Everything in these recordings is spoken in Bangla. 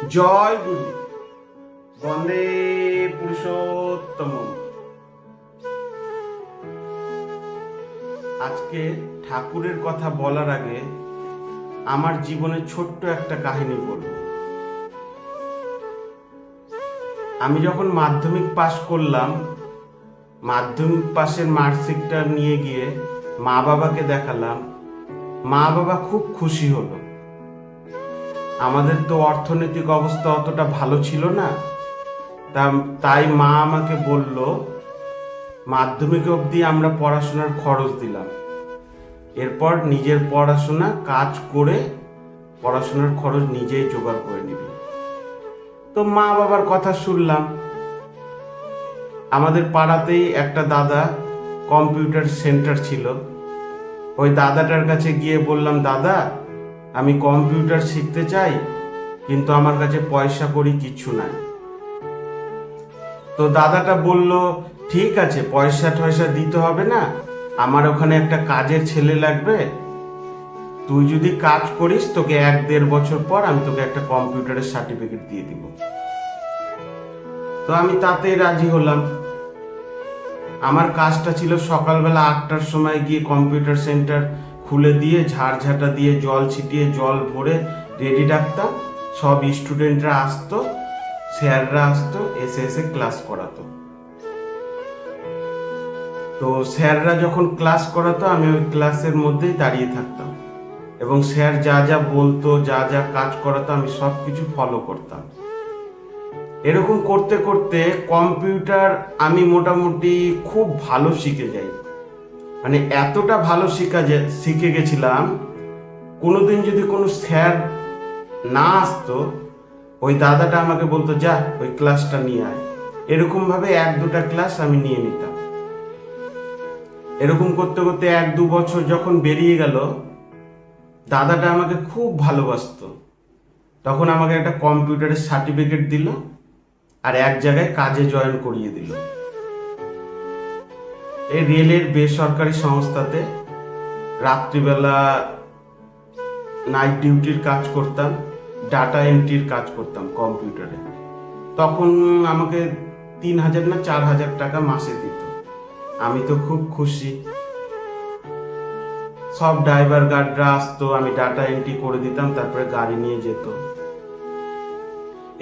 জয় গুরু, বন্দে পুরুষোত্তম। আজকে ঠাকুরের কথা বলার আগে আমার জীবনের ছোট্ট একটা কাহিনী বলব। আমি যখন মাধ্যমিক পাশ করলাম, মাধ্যমিক পাশের মার্কশিটটা নিয়ে গিয়ে মা বাবাকে দেখালাম। মা বাবা খুব খুশি হলো। আমাদের তো অর্থনৈতিক অবস্থা অতটা ভালো ছিল না, তাই মা আমাকে বলল, মাধ্যমিক অবধি আমরা পড়াশোনার খরচ দিলাম, এরপর নিজের পড়াশোনা কাজ করে পড়াশোনার খরচ নিজেই জোগাড় করে নিবি। তো মা বাবার কথা শুনলাম। আমাদের পাড়াতেই একটা দাদা কম্পিউটার সেন্টার ছিল। ওই দাদাটার কাছে গিয়ে বললাম, দাদা আমি কম্পিউটার শিখতে চাই, কিন্তু আমার কাছে পয়সা কড়ি কিচ্ছু নাই। তো দাদাটা বলল, ঠিক আছে, পয়সা টয়সা দিতে হবে না, আমার ওখানে একটা কাজের ছেলে লাগবে, তুই যদি কাজ করিস তোকে 1-1.5 বছর পর আমি তোকে একটা কম্পিউটারের সার্টিফিকেট দিয়ে দিব। তো আমি তাতেই রাজি হলাম। আমার কাজটা ছিল সকালবেলা 8টার সময় গিয়ে কম্পিউটার সেন্টার খুলে দিয়ে ঝাড়ঝাঁটা দিয়ে জল ছিটিয়ে জল ভরে রেডি রাখতাম। সব স্টুডেন্টরা আসতো, স্যাররা আসতো, এসে ক্লাস করাতো। তো স্যাররা যখন ক্লাস করাতো আমি ওই ক্লাসের মধ্যেই দাঁড়িয়ে থাকতাম এবং স্যার যা যা বলতো, যা যা কাজ করাতো আমি সব কিছু ফলো করতাম। এরকম করতে করতে কম্পিউটার আমি মোটামুটি খুব ভালো শিখে যাই। মানে এতটা ভালো শিখে গেছিলাম, কোনোদিন যদি কোনো স্যার না আসতো, ওই দাদাটা আমাকে বলতো, যা ওই ক্লাসটা নিয়ে আয়। এরকমভাবে 1-2টা ক্লাস আমি নিয়ে নিতাম। এরকম করতে করতে 1-2 বছর যখন বেরিয়ে গেল, দাদাটা আমাকে খুব ভালোবাসতো। তখন আমাকে একটা কম্পিউটারের সার্টিফিকেট দিল আর এক জায়গায় কাজে জয়েন করিয়ে দিল। এই রেলের বেসরকারি সংস্থাতে রাত্রিবেলা নাইট ডিউটির কাজ করতাম, ডাটা এন্ট্রির কাজ করতাম কম্পিউটারে। তখন আমাকে 3,000 না 4,000 টাকা মাসে দিত। আমি তো খুব খুশি। সব ড্রাইভার গার্ডরা আসতো, আমি ডাটা এন্ট্রি করে দিতাম, তারপরে গাড়ি নিয়ে যেত।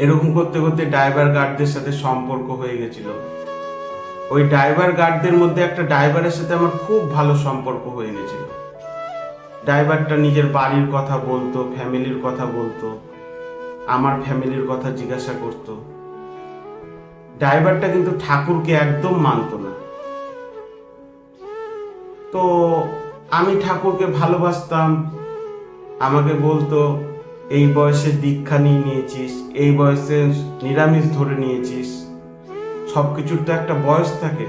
এরকম করতে করতে ড্রাইভার গার্ডদের সাথে সম্পর্ক হয়ে গেছিল। ওই ড্রাইভার গার্ডদের মধ্যে একটা ড্রাইভারের সাথে আমার খুব ভালো সম্পর্ক হয়ে গেছিল। ড্রাইভারটা নিজের বাড়ির কথা বলতো, ফ্যামিলির কথা বলতো, আমার ফ্যামিলির কথা জিজ্ঞাসা করতো। ড্রাইভারটা কিন্তু ঠাকুরকে একদম মানতো না। তো আমি ঠাকুরকে ভালোবাসতাম। আমাকে বলতো, এই বয়সে দীক্ষা নিয়ে নিয়েছিস, এই বয়সে নিরামিষ ধরে নিয়েছিস, সবকিছুর তো একটা বয়স থাকে।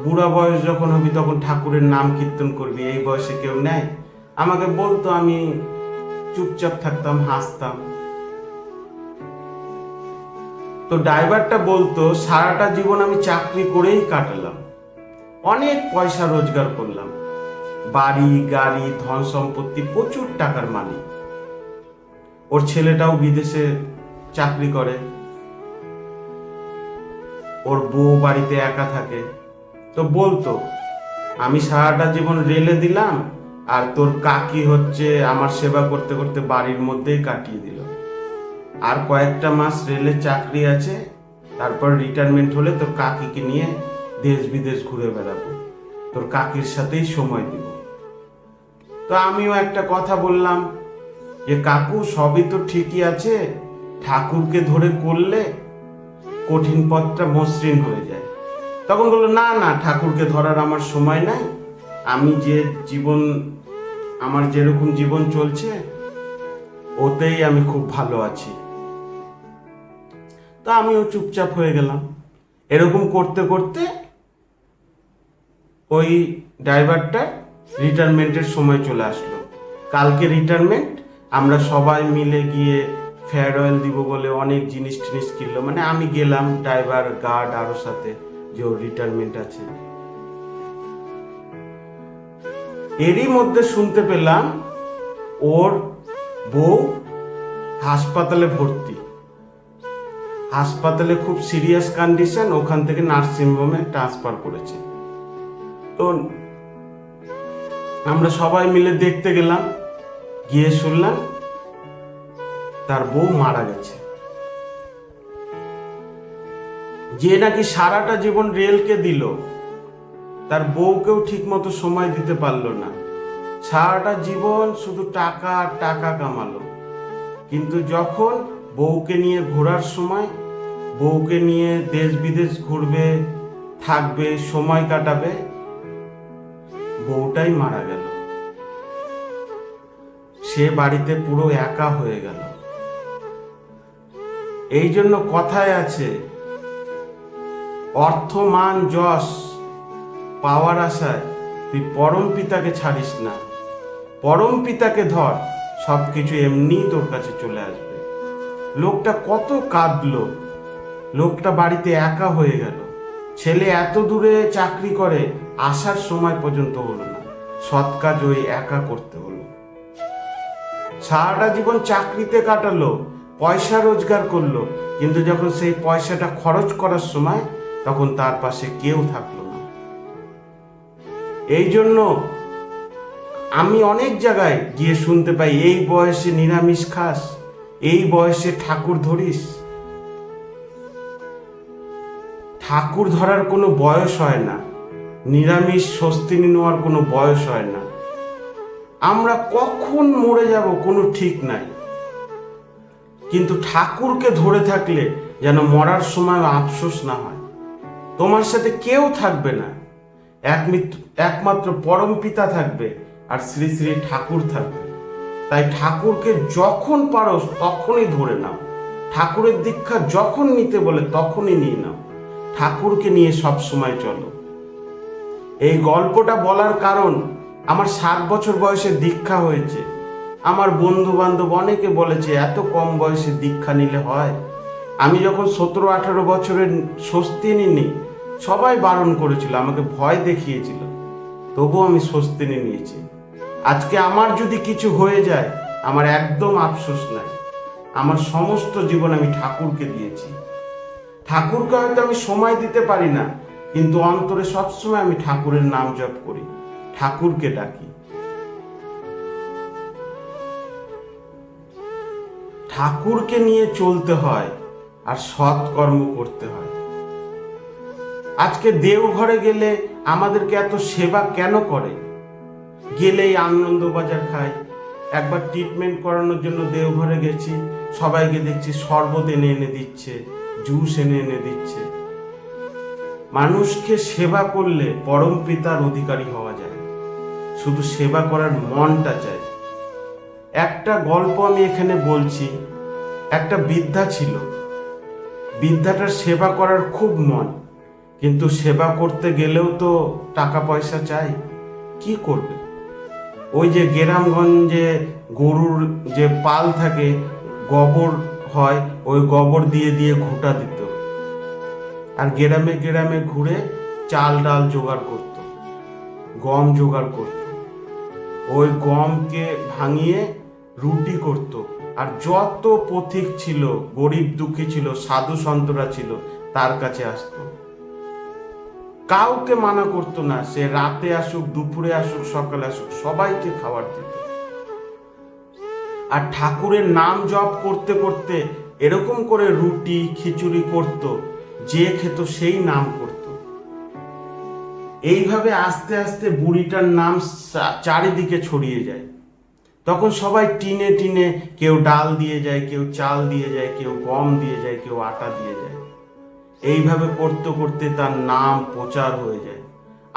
বুড়া বয়স যখন হবি তখন ঠাকুরের নাম কীর্তন করবি, এই বয়সে কেউ নেয়। আমাকে বলতো, আমি চুপচাপ থাকতাম, হাসতাম। তো ড্রাইভারটা বলতো, সারাটা জীবন আমি চাকরি করেই কাটালাম, অনেক পয়সা রোজগার করলাম, বাড়ি গাড়ি ধন সম্পত্তি, প্রচুর টাকার মালিক। ওর ছেলেটাও বিদেশে চাকরি করে, ওর বউ বাড়িতে একা থাকে। তো বলতো, আমি সারাটা জীবন রেলে দিলাম আর তোর কাকি হচ্ছে আমার সেবা করতে করতে বাড়ির মধ্যেই কাটিয়ে দিল। আর কয়েকটা মাস রেলে চাকরি আছে, তারপর রিটায়ারমেন্ট হলে তোর কাকিকে নিয়ে দেশ বিদেশ ঘুরে বেড়াবো, তোর কাকির সাথেই সময় দিব। তো আমিও একটা কথা বললাম যে, কাকু সবই তো ঠিকই আছে, ঠাকুরকে ধরে করলে কঠিন পথটা মসৃণ হয়ে যায়। তখন বললো, না না, ঠাকুরকে ধরার আমার সময় নাই, আমি যে জীবন, আমার যেরকম জীবন চলছে ওতেই আমি খুব ভালো আছি। তো আমিও চুপচাপ হয়ে গেলাম। এরকম করতে করতে ওই ড্রাইভারটা রিটায়ারমেন্টের সময় চলে আসলো। কালকে রিটায়ারমেন্ট, আমরা সবাই মিলে গিয়ে ফেয়ারওয়েল দিব বলে অনেক জিনিস টিনিস কিনলো। মানে আমি গেলাম ড্রাইভার গার্ড আরো সাথে, যে ওর রিটায়ারমেন্ট আছে। এরই মধ্যে শুনতে পেলাম ওর বউ হাসপাতালে ভর্তি। হাসপাতালে খুব সিরিয়াস কন্ডিশন, ওখান থেকে নার্সিং হোমে ট্রান্সফার করেছে। তো আমরা সবাই মিলে দেখতে গেলাম, গিয়ে শুনলাম তার বউ মারা গেছে। যে নাকি সারাটা জীবন রেলকে দিল, তার বউকেও ঠিক মতো সময় দিতে পারলো না। সারাটা জীবন শুধু টাকা আর টাকা কামালো, কিন্তু যখন বউকে নিয়ে ঘোরার সময়, বউকে নিয়ে দেশ বিদেশ ঘুরবে, থাকবে, সময় কাটাবে, বউটাই মারা গেল। সে বাড়িতে পুরো একা হয়ে গেল। এই জন্য কথায় আছে, অর্থ মান যশ পাওয়ার আশায় তুই পরম পিতাকে ছাড়িস না। পরম পিতাকে ধর, সবকিছু এমনিই তোর কাছে চলে আসবে। লোকটা কত কাঁদলো, লোকটা বাড়িতে একা হয়ে গেল। ছেলে এত দূরে চাকরি করে, আসার সময় পর্যন্ত হলো না, সৎ কাজ ওই একা করতে হলো। সারাটা জীবন চাকরিতে কাটালো, পয়সা রোজগার করলো, কিন্তু যখন সেই পয়সাটা খরচ করার সময়, তখন তার পাশে কেউ থাকলো না। এই জন্য আমি অনেক জায়গায় গিয়ে শুনতে পাই, এই বয়সে নিরামিষ খাস, এই বয়সে ঠাকুর ধরিস। ঠাকুর ধরার কোনো বয়স হয় না, নিরামিষ স্বস্তিনী নেওয়ার কোনো বয়স হয় না। আমরা কখন মরে যাব কোনো ঠিক নাই, কিন্তু ঠাকুরকে ধরে থাকলে যেন মরার সময় আফসোস না হয়। তোমার সাথে কেউ থাকবে না, একমাত্র পরম পিতা থাকবে আর শ্রী শ্রী ঠাকুর থাকবে। তাই ঠাকুরকে যখন পারো তখনই ধরে নাও, ঠাকুরের দীক্ষা যখন নিতে বলে তখনই নিয়ে নাও, ঠাকুরকে নিয়ে সব সময় চলো। এই গল্পটা বলার কারণ, আমার 7 বছর বয়সে দীক্ষা হয়েছে। আমার বন্ধু বান্ধব অনেকে বলেছে এত কম বয়সে দীক্ষা নিলে হয়। আমি যখন 17-18 বছরের স্বস্তিনী নিই, সবাই বারণ করেছিল, আমাকে ভয় দেখিয়েছিল, তবুও আমি স্বস্তিনী নিয়েছি। আজকে আমার যদি কিছু হয়ে যায়, আমার একদম আফসোস নাই। আমার সমস্ত জীবন আমি ঠাকুরকে দিয়েছি। ঠাকুরকে হয়তো আমি সময় দিতে পারি না, কিন্তু অন্তরে সবসময় আমি ঠাকুরের নাম জপ করি, ঠাকুরকে ডাকি। ঠাকুরকে নিয়ে চলতে হয় আর সৎ কর্ম করতে হয়। আজকে দেওঘরে গেলে আমাদেরকে এত সেবা কেন করে? গেলেই আনন্দবাজার খাই। একবার ট্রিটমেন্ট করানোর জন্য দেওঘরে গেছি, সবাইকে দেখছি শরবত এনে এনে দিচ্ছে, জুস এনে এনে দিচ্ছে। মানুষকে সেবা করলে পরম পিতার অধিকারী হওয়া যায়, শুধু সেবা করার মনটা চাই। একটা গল্প আমি এখানে বলছি। একটা বৃদ্ধা ছিল, বৃদ্ধাটার সেবা করার খুব মন, কিন্তু সেবা করতে গেলেও তো টাকা পয়সা চাই, কি করবে? ওই যে গ্রামগঞ্জে গরুর যে পাল থাকে, গোবর হয়, ওই গোবর দিয়ে দিয়ে ঘুঁটা দিত, আর গ্রামে গ্রামে ঘুরে চাল ডাল জোগাড় করত, গম জোগাড় করত। ওই গমকে ভাঙিয়ে রুটি করত। আর যত পথিক ছিল, গরিব দুঃখী ছিল, সাধু সন্তরা ছিল, তার কাছে আসতো। কাউকে মানা করতো না, সে রাতে আসুক, দুপুরে আসুক, সকালে আসুক, সবাইকে খাবার দিত। আর ঠাকুরের নাম জপ করতে করতে এরকম করে রুটি খিচুড়ি করত, যে খেত সেই নাম করত। এইভাবে আস্তে আস্তে বুড়িটার নাম চারিদিকে ছড়িয়ে যায়। তখন সবাই টিনে টিনে, কেউ ডাল দিয়ে যায়, কেউ চাল দিয়ে যায়, কেউ গম দিয়ে যায়, কেউ আটা দিয়ে যায়। এইভাবে করতে করতে তার নাম প্রচার হয়ে যায়।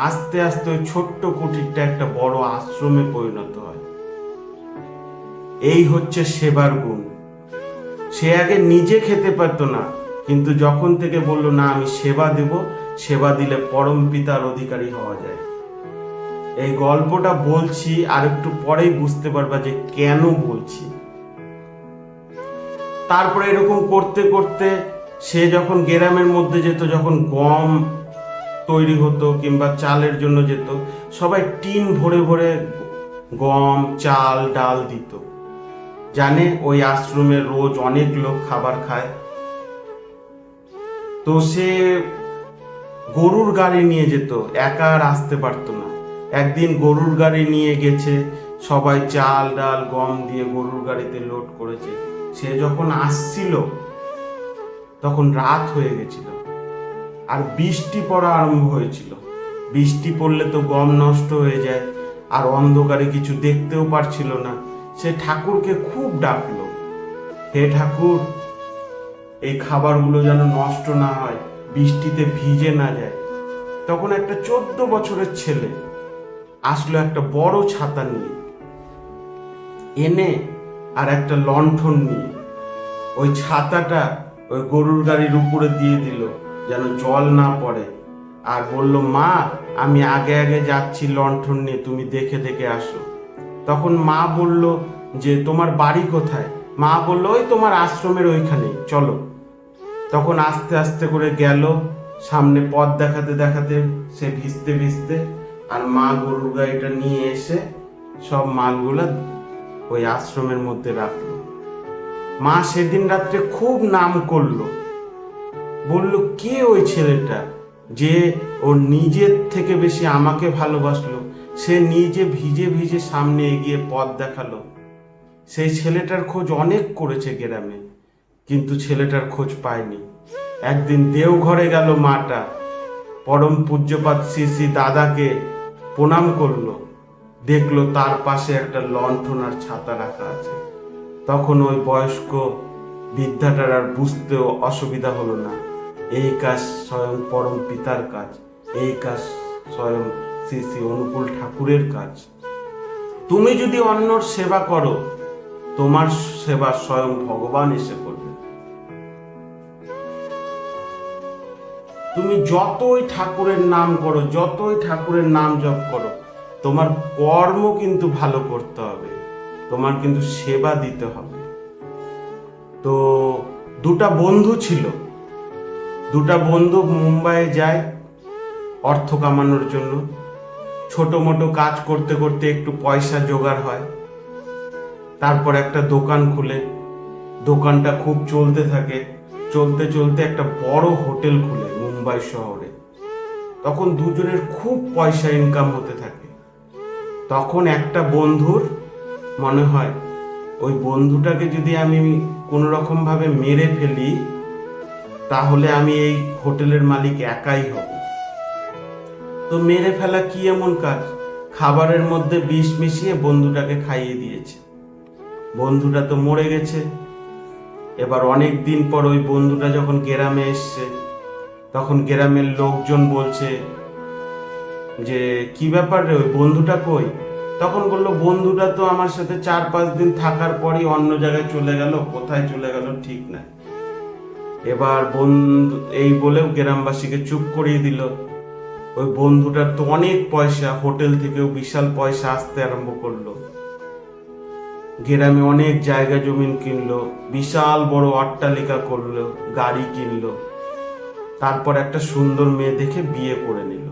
আস্তে আস্তে ওই ছোট্ট কুটিরটা একটা বড় আশ্রমে পরিণত হয়। এই হচ্ছে সেবার গুণ। সে আগে নিজে খেতে পারতো না, কিন্তু যখন থেকে বলল না আমি সেবা দেব, সেবা দিলে পরম পিতার অধিকারী হওয়া যায়। এই গল্পটা বলছি, আর একটু পরেই বুঝতে পারবা যে কেন বলছি। তারপরে এরকম করতে করতে সে যখন গ্রামের মধ্যে যেত, যখন গম তৈরি হতো কিংবা চালের জন্য যেত, সবাই টিন ভরে ভরে গম চাল ডাল দিত। জানে ওই আশ্রমে রোজ অনেক লোক খাবার খায়। তো সে গরুর গাড়ি নিয়ে যেত, একা আর আসতে পারতো না। একদিন গরুর গাড়ি নিয়ে গেছে, সবাই চাল ডাল গম দিয়ে গরুর গাড়িতে লোড করেছে। সে যখন আসছিল তখন রাত হয়ে গেছিল আর বৃষ্টি পড়া আরম্ভ হয়েছিল। বৃষ্টি পড়লে তো গম নষ্ট হয়ে যায়, আর অন্ধকারে কিছু দেখতেও পারছিল না। সে ঠাকুরকে খুব ডাকলো, হে ঠাকুর, এই খাবারগুলো যেন নষ্ট না হয়, বৃষ্টিতে ভিজে না যায়। তখন একটা 14 বছরের ছেলে আসলো একটা বড় ছাতা নিয়ে এনে, আর একটা লণ্ঠন নিয়ে ওই ছাতাটা ওই গরুর গাড়ির উপরে দিয়ে দিল যেন জল না পড়ে, আর বলল, মা, আমি আগে আগে যাচ্ছি লণ্ঠন নিয়ে, তুমি দেখে দেখে আসো। তখন মা বলল যে, তোমার বাড়ি কোথায়? মা বলল, ওই তোমার আশ্রমের ওইখানে, চলো। তখন আস্তে আস্তে করে গেল, সামনে পথ দেখাতে দেখাতে সে ভিজতে ভিজতে, আর মা গরুর গাড়িটা নিয়ে এসে সব মালগুলা ওই আশ্রমের মধ্যে রাখলো। মা সেদিন রাত্রে খুব নাম করলো, বলল, কে ওই ছেলেটা যে ওর নিজের থেকে বেশি আমাকে ভালোবাসলো? সে নিজে ভিজে ভিজে সামনে এগিয়ে পথ দেখালো। সেই ছেলেটার খোঁজ অনেক করেছে গ্রামে, কিন্তু ছেলেটার খোঁজ পায়নি। একদিন দেওঘরে গেল মাটা, পরম পূজ্যপাত শ্রী শ্রী দাদাকে প্রণাম করলো, দেখলো তার পাশে একটা লণ্ঠন আর ছাতা রাখা আছে। তখন ওই বয়স্ক বৃদ্ধাটার আর বুঝতেও অসুবিধা হলো না, এই কাজ স্বয়ং পরম পিতার কাজ, এই কাজ স্বয়ং শ্রী শ্রী অনুকূল ঠাকুরের কাজ। তুমি যদি অন্যর সেবা করো, তোমার সেবা স্বয়ং ভগবান এসে করবে। তুমি যতই ঠাকুরের নাম করো, যতই ঠাকুরের নাম জপ করো, তোমার কর্ম কিন্তু ভালো করতে হবে, তোমার কিন্তু সেবা দিতে হবে। তো দুটা বন্ধু ছিল, দুটা বন্ধু মুম্বাইয়ে যায় অর্থ কামানোর জন্য। ছোট মোটো কাজ করতে করতে একটু পয়সা জোগাড় হয়, তারপর একটা দোকান খুলে, দোকানটা খুব চলতে থাকে। চলতে চলতে একটা বড় হোটেল খুলে মুম্বাই শহরে। তখন দুজনের খুব পয়সা ইনকাম হতে থাকে। তখন একটা বন্ধুর মনে হয়, ওই বন্ধুটাকে যদি আমি কোনো রকম ভাবে মেরে ফেলি, তাহলে আমি এই হোটেলের মালিক একাই হব। তো মেরে ফেলা কি এমন কাজ? খাবারের মধ্যে বিষ মিশিয়ে বন্ধুটাকে খাইয়ে দিয়েছে। বন্ধুটা তো মরে গেছে। এবার অনেক দিন পর ওই বন্ধুটা যখন গ্রামে এসছে, তখন গ্রামের লোকজন বলছে যে, কি ব্যাপার রে, ওই বন্ধুটা কই? তখন বললো, বন্ধুটা তো আমার সাথে 4-5 দিন থাকার পরই অন্য জায়গায় চলে গেল, কোথায় চলে গেল ঠিক নাই। এবার বন্ধু এই বলেও গ্রামবাসীকে চুপ করিয়ে দিল। ওই বন্ধুটার তো অনেক পয়সা, হোটেল থেকেও বিশাল পয়সা আসতে আরম্ভ করলো। গ্রামে অনেক জায়গা জমিন কিনলো, বিশাল বড় অট্টালিকা করলো, গাড়ি কিনলো। তারপর একটা সুন্দর মেয়ে দেখে বিয়ে করে নিল।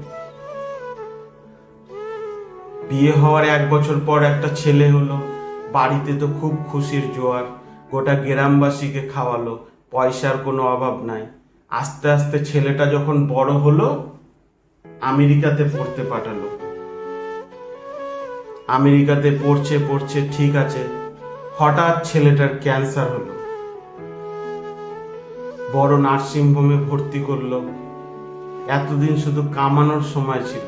বিয়ে হওয়ার 1 বছর পর একটা ছেলে হলো। বাড়িতে তো খুব খুশির জোয়ার, গোটা গ্রামবাসীকে খাওয়ালো, পয়সার কোনো অভাব নাই। আস্তে আস্তে ছেলেটা যখন বড় হলো, আমেরিকাতে পড়তে পাঠালো। আমেরিকাতে পড়ছে পড়ছে ঠিক আছে, হঠাৎ ছেলেটার ক্যান্সার হলো। বড় নার্সিং হোমে ভর্তি করলো। এতদিন শুধু কামানোর সময় ছিল,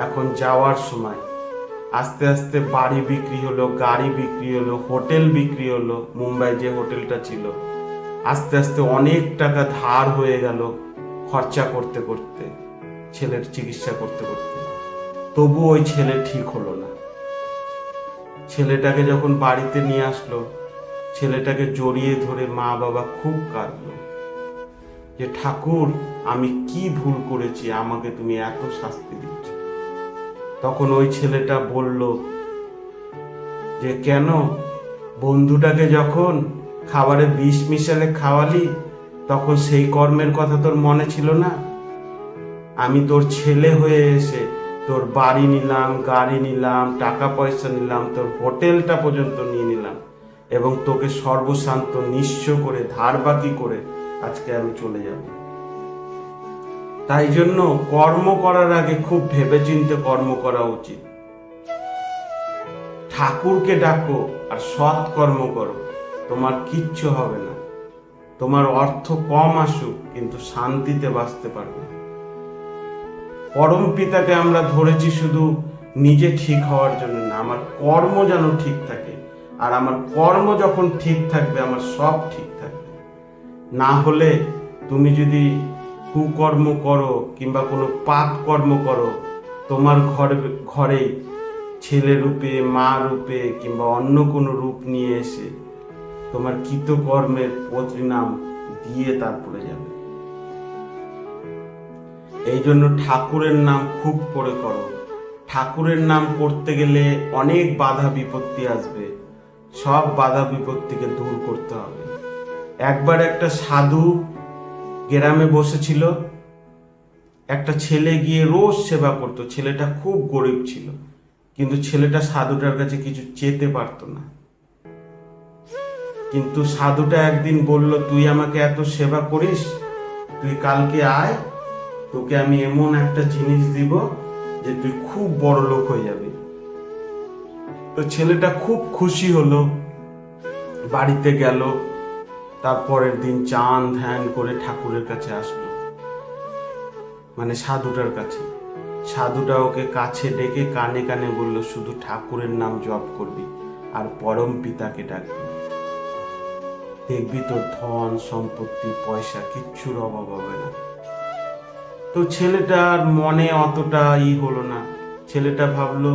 এখন যাওয়ার সময়। আস্তে আস্তে বাড়ি বিক্রি হলো, গাড়ি বিক্রি হলো, হোটেল বিক্রি হলো, মুম্বাই যে হোটেলটা ছিল। আস্তে আস্তে অনেক টাকা ধার হয়ে গেল খরচা করতে করতে, ছেলের চিকিৎসা করতে করতে। তবু ওই ছেলে ঠিক হলো না। ছেলেটাকে যখন বাড়িতে নিয়ে আসলো, ছেলেটাকে জড়িয়ে ধরে মা বাবা খুব কাঁদলো যে, ঠাকুর, আমি কি ভুল করেছি, আমাকে তুমি এত শাস্তি দিচ্ছ? তখন ওই ছেলেটা বলল যে, কেন, বন্ধুটাকে যখন খাবারে বিষ মিশালে খাওয়ালি, তখন সেই কর্মের কথা তোর মনে ছিল না? আমি তোর ছেলে হয়ে এসে তোর বাড়ি নিলাম, গাড়ি নিলাম, টাকা পয়সা নিলাম, তোর হোটেলটা পর্যন্ত নিয়ে নিলাম, এবং তোকে সর্বশান্ত নিঃস্ব করে ধার বাকি করে আজকে আমি চলে যাব। তাই জন্য কর্ম করার আগে খুব ভেবেচিন্তে কর্ম করা উচিত। ঠাকুরকে ডাকো আর সৎ কর্ম করো, তোমার কিচ্ছু হবে না। তোমার অর্থ কম আসুক, কিন্তু শান্তিতে বাঁচতে পারবে। পরম পিতাকে আমরা ধরেছি শুধু নিজে ঠিক হওয়ার জন্য না, আমার কর্ম যেন ঠিক থাকে। আর আমার কর্ম যখন ঠিক থাকবে, আমার সব ঠিক থাকবে। না হলে তুমি যদি কুকর্ম করো কিংবা কোনো পাপ কর্ম করো, তোমার ঘরে ছেলে রূপে, মা রূপে কিংবা অন্য কোনো রূপ নিয়ে এসে তোমার কৃতকর্মের পরিণাম দিয়ে তারপরে যাবে। এই জন্য ঠাকুরের নাম খুব করে করো। ঠাকুরের নাম করতে গেলে অনেক বাধা বিপত্তি আসবে, সব বাধা বিপত্তিকে দূর করতে হবে। একবার একটা সাধু গ্রামে বসেছিল, একটা ছেলে গিয়ে রোজ সেবা করত। ছেলেটা খুব গরিব ছিল, কিন্তু ছেলেটা সাধুটার কাছে কিছু চেতে পারত না। কিন্তু সাধুটা একদিন বলল, তুই আমাকে এত সেবা করিস, তুই কালকে আয়, তোকে আমি এমন একটা জিনিস দিব যে তুই খুব বড় লোক হয়ে যাবি। তো ছেলেটা খুব খুশি হলো, বাড়িতে গেল। তারপরের দিন চান ধ্যান করে ঠাকুরের কাছে আসলো, মানে সাধুটার কাছে। সাধুটা ওকে কাছে ডেকে কানে কানে বলল, শুধু ঠাকুরের নাম জপ করবি আর পরম পিতাকে ডাকবি, দেখবি তোর ধন সম্পত্তি পয়সা কিচ্ছুর অভাব হবে না। তো ছেলেটার মনে অতটা হলো না। ছেলেটা ভাবলো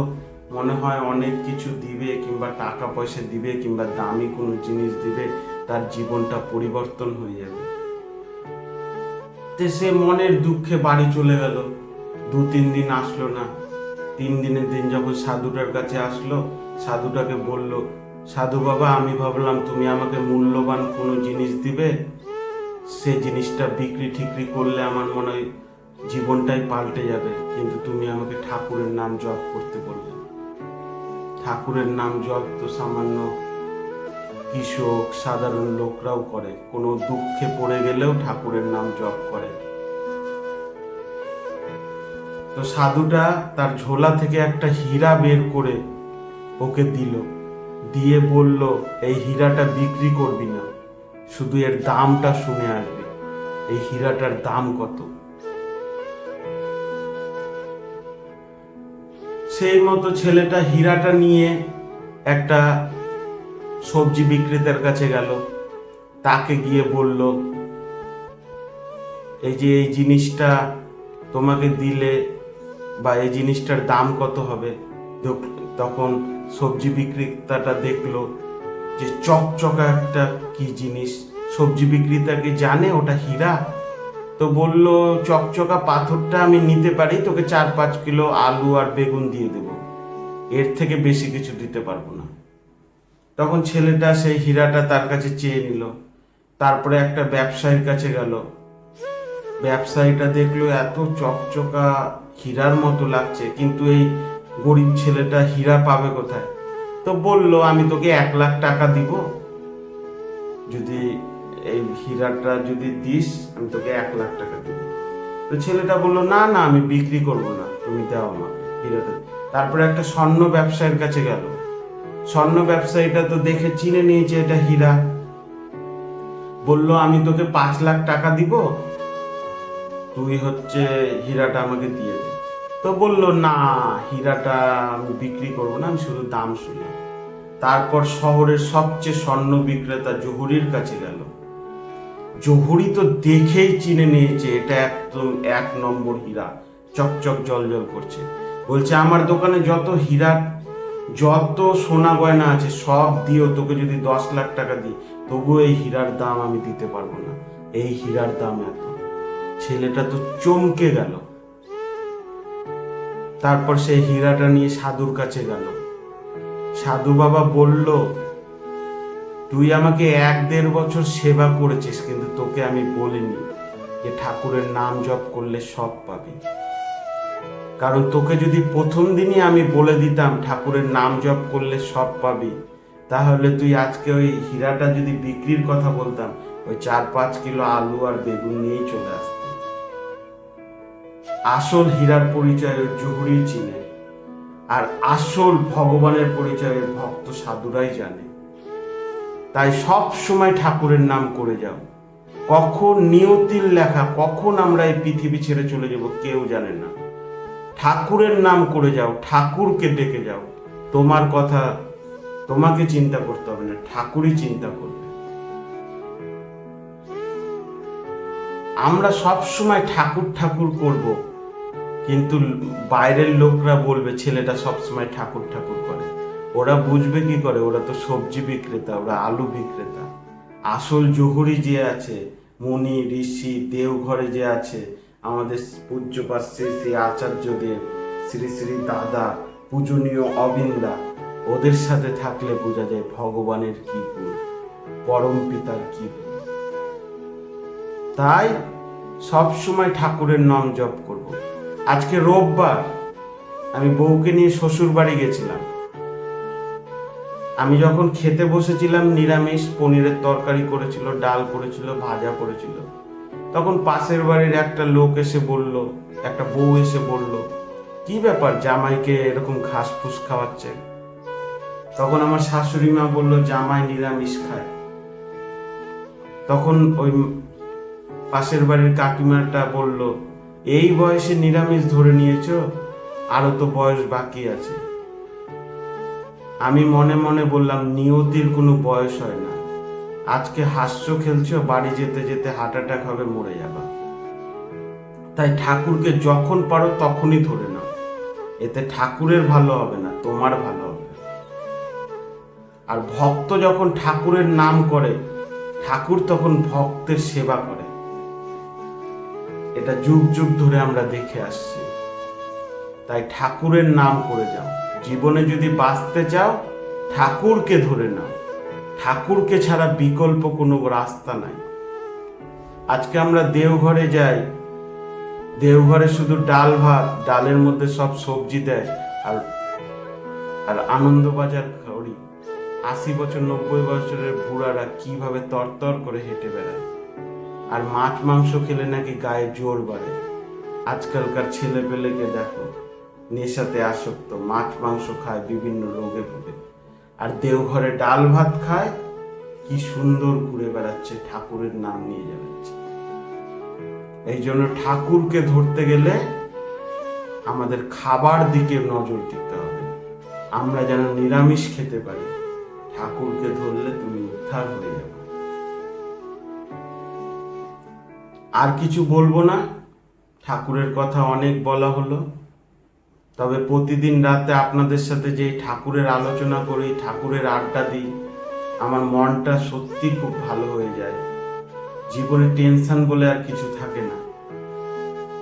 মনে হয় অনেক কিছু দিবে কিংবা টাকা পয়সা দিবে কিংবা দামি কোনো জিনিস দিবে, তার জীবনটা পরিবর্তন হয়ে যাবে। সে মনের দুঃখে বাড়ি চলে গেল। 2-3 দিন আসলো না। 3 দিনের দিন যখন সাধুটার কাছে আসলো, সাধুটাকে বলল, সাধু বাবা, আমি ভাবলাম তুমি আমাকে মূল্যবান কোনো জিনিস দিবে, সে জিনিসটা বিক্রি ঠিকরি করলে আমার মনে হয় জীবনটাই পাল্টে যাবে, কিন্তু তুমি আমাকে ঠাকুরের নাম জপ করতে বললে। ঠাকুরের নাম জপ তো সামান্য কৃষক সাধারণ লোকরাও করে, কোনো দুঃখে পড়ে গেলেও ঠাকুরের নাম জপ করে। তো সাধুটা তার ঝোলা থেকে একটা হীরা বের করে ওকে দিল, দিয়ে বলল, এই হীরাটা বিক্রি করবি না, শুধু এর দামটা শুনে আসবি, এই হীরাটার দাম কত। সেই মতো ছেলেটা হীরাটা নিয়ে একটা সবজি বিক্রেতার কাছে গেল। তাকে গিয়ে বলল, এই যে এই জিনিসটা তোমাকে দিলে বা এই জিনিসটার দাম কত হবে। তখন সবজি বিক্রেতাটা দেখলো যে চকচকা একটা কি জিনিস। সবজি বিক্রেতা কি জানে ওটা হীরা? তো বলল, চকচকা পাথরটা আমি নিতে পারি, তোকে 4-5 কিলো আলু আর বেগুন দিয়ে দেব, এর থেকে বেশি কিছু দিতে পারবো না। তখন ছেলেটা সেই হীরাটা তার কাছে চেয়ে নিল। তারপরে একটা ব্যবসায়ীর কাছে গেল। ব্যবসায়ীটা দেখলো এত চকচকা হীরার মতো লাগছে, কিন্তু এই গরিব ছেলেটা হীরা পাবে কোথায়? তো বলল, আমি তোকে 1 লাখ টাকা দিব, যদি এই হীরাটা যদি দিস আমি তোকে 1 লাখ টাকা দিব। তো ছেলেটা বলল, না না, আমি বিক্রি করব না, তুমি দাও আমাকে হীরাটা। তারপরে একটা স্বর্ণ ব্যবসায়ীর কাছে গেল। স্বর্ণ ব্যবসায়ীটা তো দেখে চিনে নিয়েছে এটা হীরা। বলল, আমি তোকে 5 লাখ টাকা দিব, তুই হীরাটা আমাকে দিয়ে দে। তো বলল, না, হীরাটা আমি বিক্রি করব না, আমি শুধু দাম শুনলাম। তারপর শহরের সবচেয়ে স্বর্ণ বিক্রেতা জহুরির কাছে গেল। জহুরি তো দেখেই চিনে নিয়েছে এটা একদম 1 নম্বর হীরা, চকচক জলজল করছে। বলছে, আমার দোকানে যত হীরা যত সোনা গয়না আছে সব দিও, তোকে যদি 10 লাখ টাকা দিই তবুও এই হীরার দাম আমি দিতে পারবো না, এই হীরার দাম এত। ছেলেটা তো চমকে গেল। তারপর সেই হীরাটা নিয়ে সাধুর কাছে গেল। সাধু বাবা বলল, তুই আমাকে 1-1.5 বছর সেবা করেছিস, কিন্তু তোকে আমি বলিনি যে ঠাকুরের নাম জপ করলে সব পাবি। কারণ তোকে যদি প্রথম দিনই আমি বলে দিতাম ঠাকুরের নাম জপ করলে সব পাবি, তাহলে তুই আজকে ওই হীরাটা যদি বিক্রির কথা বলতাম, ওই 4-5 কিলো আলু আর বেগুন নিয়েই চলে আসতি। আসল হীরার পরিচয় ওই জহুরি চিনে, আর আসল ভগবানের পরিচয় ভক্ত সাধুরাই জানে। তাই সব সময় ঠাকুরের নাম করে যাও। কখন নিয়তির লেখা, কখন আমরা এই পৃথিবী ছেড়ে চলে যাব কেউ জানে না। ঠাকুরের নাম করে যাও, ঠাকুরকে ডেকে যাও। তোমার কথা তোমাকে চিন্তা করতে হবে না, ঠাকুরই চিন্তা করবে। আমরা সব সময় ঠাকুর ঠাকুর করব, কিন্তু বাইরের লোকরা বলবে ছেলেটা সবসময় ঠাকুর ঠাকুর করে। ওরা বুঝবে কি করে? ওরা তো সবজি বিক্রেতা, ওরা আলু বিক্রেতা। আসল জহুরি যে আছে, মুনি ঋষি দেওঘরে যে আছে, আমাদের পূজ্যপাত শ্রী শ্রী আচার্যদেব, শ্রী শ্রী দাদা, পূজনীয় অবিন্দা, ওদের সাথে থাকলে বোঝা যায় ভগবানের কি গুণ, পরম পিতার কি গুণ। তাই সব সময় ঠাকুরের নাম জপ করব। আজকে রোববার, আমি বউকে নিয়ে শ্বশুর বাড়ি গেছিলাম। আমি যখন খেতে বসেছিলাম, নিরামিষ পনিরের তরকারি করেছিল, ডাল করেছিল, ভাজা করেছিল, তখন পাশের বাড়ির একটা লোক এসে বলল, একটা বউ এসে বলল, কি ব্যাপার জামাইকে এরকম ঘাস ফুস খাওয়াচ্ছে? তখন আমার শাশুড়ি মা বলল, জামাই নিরামিষ খায়। তখন ওই পাশের বাড়ির কাকিমাটা বলল, এই বয়সে নিরামিষ ধরে নিয়েছ, আরো তো বয়স বাকি আছে। আমি মনে মনে বললাম, নিয়তির কোনো বয়স হয় না। আজকে হাস্য খেলছো, বাড়ি যেতে যেতে হার্ট অ্যাটাক হবে, মরে যাবা। তাই ঠাকুরকে যখন পারো তখনই ধরে নাও। এতে ঠাকুরের ভালো হবে না, তোমার ভালো হবে। আর ভক্ত যখন ঠাকুরের নাম করে, ঠাকুর তখন ভক্তের সেবা করে। এটা যুগ যুগ ধরে আমরা দেখে আসছি। তাই ঠাকুরের নাম করে যাও। জীবনে যদি বাঁচতে চাও, ঠাকুরকে ধরে নাও। ঠাকুরকে ছাড়া বিকল্প কোনো রাস্তা নাই। আজকে আমরা দেওঘরে যাই, দেওঘরে শুধু ডাল ভাত, ডালের মধ্যে সব সবজি দেয়, আর আনন্দবাজার খড়ি 80 বছর 90 বছরের বুড়ারা কিভাবে তরতর করে হেঁটে বেড়ায়। আর মাছ মাংস খেলে নাকি গায়ে জোর বাড়ে। আজকালকার ছেলে পেলেকে দেখো, নেশাতে আসক্ত, মাছ মাংস খায়, বিভিন্ন রোগে ভোগে। আর দেওঘরে ডাল ভাত খায়, কি সুন্দর ঘুরে বেড়াচ্ছে, ঠাকুরের নাম নিয়ে যাচ্ছে। এই জন্য ঠাকুরকে ধরতে গেলে আমাদের খাবার দিকে নজর দিতে হবে। আমরা যেন নিরামিষ খেতে পারি। ঠাকুরকে ধরলে তুমি উদ্ধার হয়ে যাবে। আর কিছু বলবো না, ঠাকুরের কথা অনেক বলা হলো। তবে প্রতিদিন রাতে আপনাদের সাথে যে ঠাকুরের আলোচনা করি, ঠাকুরের আড্ডা দিই, আমার মনটা সত্যি খুব ভালো হয়ে যায়। জীবনে টেনশন বলে আর কিছু থাকে না।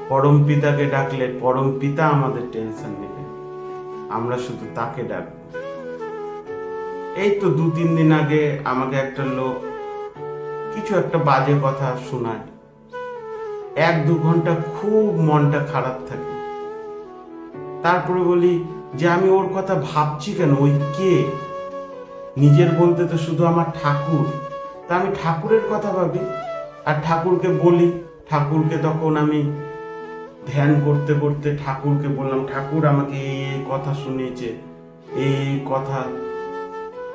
পরম পিতাকে ডাকলে পরম পিতা আমাদের টেনশন নেবে, আমরা শুধু তাকে ডাকবো। এই তো 2-3 দিন আগে আমাকে একটা লোক কিছু একটা বাজে কথা শোনায়। 1-2 ঘন্টা খুব মনটা খারাপ থাকে। তারপরে বলি যে আমি ওর কথা ভাবছি কেন, ওই কে? নিজের বলতে তো শুধু আমার ঠাকুর। তা আমি ঠাকুরের কথা ভাবি আর ঠাকুরকে বলি। ঠাকুরকে তখন আমি ধ্যান করতে করতে ঠাকুরকে বললাম, ঠাকুর আমাকে এই কথা শুনিয়েছে, এই কথা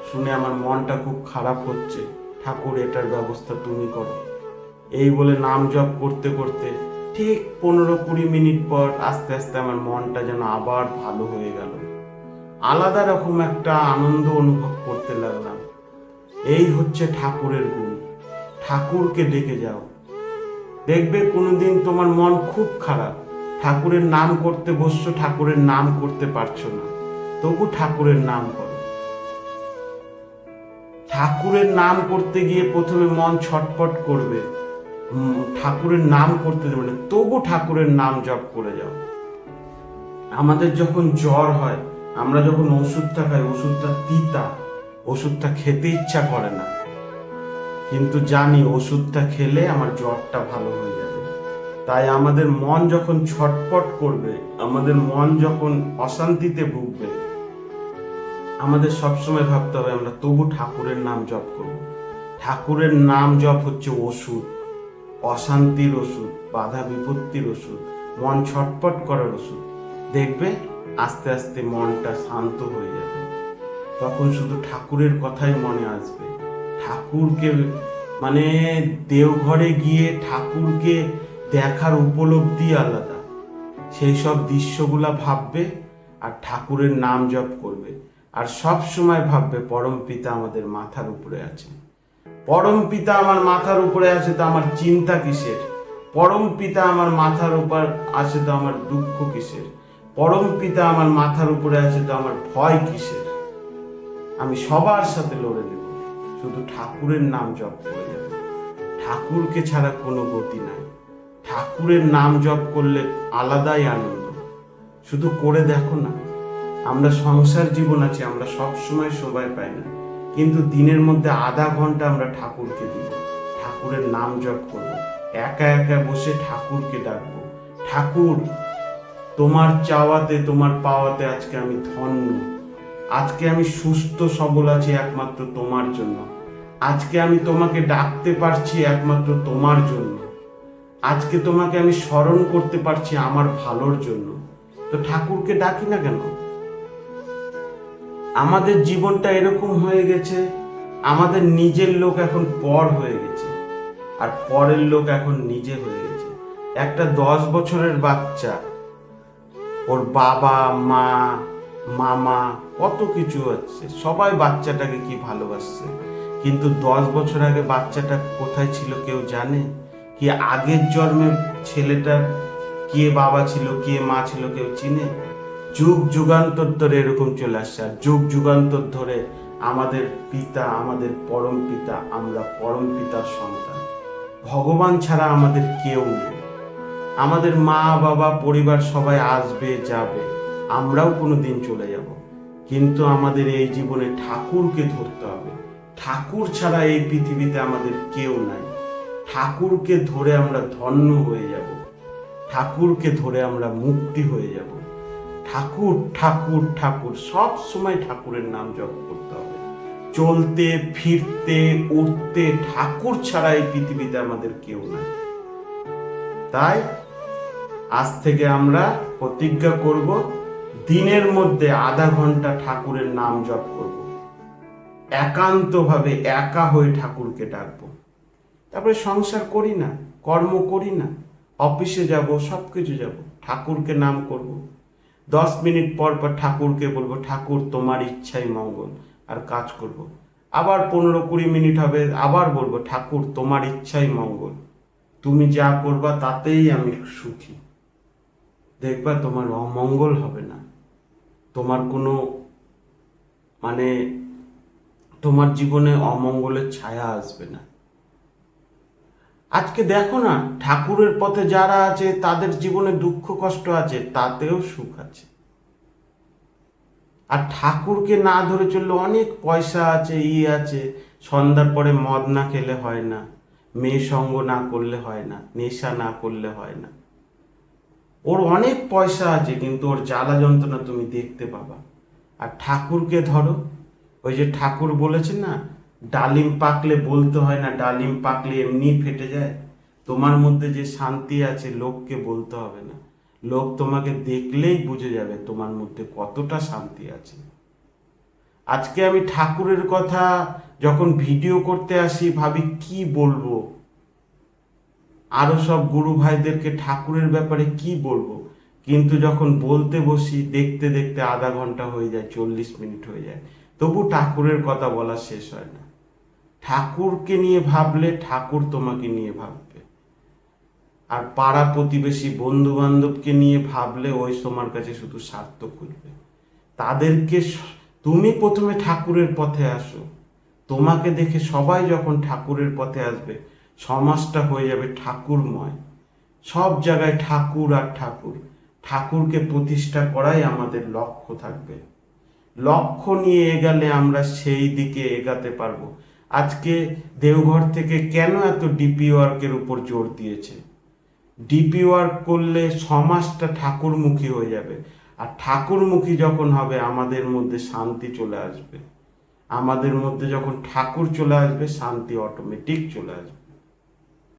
শুনে আমার মনটা খুব খারাপ হচ্ছে, ঠাকুর এটার ব্যবস্থা তুমি করো। এই বলে নাম জপ করতে করতে ঠিক 15-20 মিনিট পর আস্তে আস্তে আমার মনটা যেন আবার ভালো হয়ে গেল। আলাদা রকম একটা আনন্দ অনুভব করতে লাগলাম। এই হচ্ছে ঠাকুরের গুণ। ঠাকুরকে ডেকে যাও, দেখবে কোনোদিন তোমার মন খুব খারাপ, ঠাকুরের নাম করতে বসছো, ঠাকুরের নাম করতে পারছো না, তবু ঠাকুরের নাম করো। ঠাকুরের নাম করতে গিয়ে প্রথমে মন ছটপট করবে, ঠাকুরের নাম করতে দেবে না, তবু ঠাকুরের নাম জপ করে যাও। আমাদের যখন জ্বর হয়, আমরা যখন ওষুধটা খাই, ওষুধটা তিতা, ওষুধটা খেতে ইচ্ছা করে না, কিন্তু জানি ওষুধটা খেলে আমার জ্বরটা ভালো হয়ে যাবে। তাই আমাদের মন যখন ছটপট করবে, আমাদের মন যখন অশান্তিতে ভুগবে, আমাদের সবসময় ভাবতে হবে আমরা তবু ঠাকুরের নাম জপ করব। ঠাকুরের নাম জপ হচ্ছে ওষুধ, অশান্তির ওষুধ, বাধা বিপত্তির ওষুধ, মন ছটপট করার ওষুধ। দেখবে আস্তে আস্তে মনটা শান্ত হয়ে যাবে, তখন শুধু ঠাকুরের কথাই মনে আসবে। ঠাকুরকে মানে দেওঘরে গিয়ে ঠাকুরকে দেখার উপলব্ধি আলাদা। সেই সব দৃশ্যগুলা ভাববে আর ঠাকুরের নাম জপ করবে, আর সব সময় ভাববে পরম পিতা আমাদের মাথার উপরে আছে। পরম পিতা আমার মাথার উপরে আছে তো আমার চিন্তা কিসের? পরম পিতা আমার মাথার উপর আছে তো আমার দুঃখ কিসের? পরম পিতা আমার মাথার উপরে আছে তো আমার ভয় কিসের? আমি সবার সাথে লড়ে নেব, শুধু ঠাকুরের নাম জপ করে যাবে। ঠাকুরকে ছাড়া কোনো গতি নাই। ঠাকুরের নাম জপ করলে আলাদাই আনন্দ। শুধু করে দেখো না। আমরা সংসার জীবন আছে, আমরা সব সময় সময় পাই না, কিন্তু দিনের মধ্যে আধা ঘন্টা আমরা ঠাকুরকে দিব, ঠাকুরের নাম জপ করব, একা একা বসে ঠাকুরকে ডাকবো। ঠাকুর, তোমার চাওয়াতে তোমার পাওয়াতে আজকে আমি ধন্য। আজকে আমি সুস্থ সবল আছি একমাত্র তোমার জন্য। আজকে আমি তোমাকে ডাকতে পারছি একমাত্র তোমার জন্য। আজকে তোমাকে আমি স্মরণ করতে পারছি আমার ভালোর জন্য। তো ঠাকুরকে ডাকি না কেন? আমাদের জীবনটা এরকম হয়ে গেছে, আমাদের নিজের লোক এখন পর হয়ে গেছে, আর পরের লোক এখন নিজে হয়ে গেছে। একটা 10 বছরের বাচ্চা, ওর বাবা মা মামা কত কিছু হচ্ছে, সবাই বাচ্চাটাকে কি ভালোবাসছে, কিন্তু 10 বছর আগে বাচ্চাটা কোথায় ছিল কেউ জানে কি? আগের জন্মে ছেলেটার কে বাবা ছিল কে মা ছিল কেউ চিনে? যুগ যুগান্তর ধরে এরকম চলে আসছে, আর যুগ যুগান্তর ধরে আমাদের পিতা, আমাদের পরম পিতা, আমরা পরম পিতার সন্তান। ভগবান ছাড়া আমাদের কেউ নেই। আমাদের মা বাবা পরিবার সবাই আসবে যাবে, আমরাও কোনো দিন চলে যাব, কিন্তু আমাদের এই জীবনে ঠাকুরকে ধরতে হবে। ঠাকুর ছাড়া এই পৃথিবীতে আমাদের কেউ নাই। ঠাকুরকে ধরে আমরা ধন্য হয়ে যাব, ঠাকুরকে ধরে আমরা মুক্তি হয়ে যাব। ঠাকুর ঠাকুর ঠাকুর, সব সময় ঠাকুরের নাম জপ করতে হবে। চলতে ফিরতে উঠতে ঠাকুর ছাড়া এই পৃথিবীতে আমাদের কেউ নাই। তাই আজ থেকে আমরা প্রতিজ্ঞা করব, দিনের মধ্যে আধা ঘন্টা ঠাকুরের নাম জপ করব, একান্তভাবে একা হয়ে ঠাকুরকে ডাকবো। তারপরে সংসার করি না, কর্ম করি না, অফিসে যাব, সব কিছু যাব, ঠাকুরকে নাম করব। 10 মিনিট পর পর ঠাকুরকে বলবো, ঠাকুর তোমার ইচ্ছাই মঙ্গল, আর কাজ করব। আবার 15-20 মিনিট হবে, আবার বলবো, ঠাকুর তোমার ইচ্ছাই মঙ্গল, তুমি যা করবা তাতেই আমি সুখী। দেখবা তোমার অমঙ্গল হবে না, তোমার কোনো মানে তোমার জীবনে অমঙ্গলের ছায়া আসবে না। আজকে দেখো না, ঠাকুরের পথে যারা আছে তাদের জীবনে দুঃখ কষ্ট আছে, তাতেও সুখ আছে। আর ঠাকুরকে না ধরে চললে অনেক পয়সা আছে, আছে, সন্ধ্যার পরে মদ না খেলে হয় না, মেয়ে সঙ্গ না করলে হয় না, নেশা না করলে হয় না। ওর অনেক পয়সা আছে, কিন্তু ওর জ্বালা যন্ত্রণা তুমি দেখতে পাবা। আর ঠাকুরকে ধরো, ওই যে ঠাকুর বলেছেন না, ডালিম পাকলে বলতে হয় না, ডালিম পাকলে এমনি ফেটে যায়। তোমার মধ্যে যে শান্তি আছে লোককে বলতে হবে না, লোক তোমাকে দেখলেই বুঝে যাবে তোমার মধ্যে কতটা শান্তি আছে। আজকে আমি ঠাকুরের কথা যখন ভিডিও করতে আসি ভাবি কি বলবো, আরো সব গুরু ভাইদেরকে ঠাকুরের ব্যাপারে কি বলবো, কিন্তু যখন বলতে বসি দেখতে দেখতে আধা ঘন্টা হয়ে যায়, 40 মিনিট হয়ে যায়, তবু ঠাকুরের কথা বলা শেষ হয় না। ঠাকুরকে নিয়ে ভাবলে ঠাকুর তোমাকে নিয়ে ভাববে, আর পাড়া প্রতিবেশী বন্ধু বান্ধবকে নিয়ে ভাবলে ওই তোমার কাছে শুধু স্বার্থ খুঁজবে। তাদেরকে তুমি প্রথমে ঠাকুরের পথে আসো, তোমাকে দেখে সবাই যখন ঠাকুরের পথে আসবে, সমাজটা হয়ে যাবে ঠাকুরময়। সব জায়গায় ঠাকুর আর ঠাকুর, ঠাকুরকে প্রতিষ্ঠা করাই আমাদের লক্ষ্য থাকবে। লক্ষ্য নিয়ে এগালে আমরা সেই দিকে এগাতে পারবো। আজকে দেওঘর থেকে কেন এত ডিপি ওয়ার্কের উপর জোর দিয়েছে? ডিপি ওয়ার্ক করলে সমাজটা ঠাকুরমুখী হয়ে যাবে, আর ঠাকুরমুখী যখন হবে আমাদের মধ্যে শান্তি চলে আসবে। আমাদের মধ্যে যখন ঠাকুর চলে আসবে, শান্তি অটোমেটিক চলে আসবে।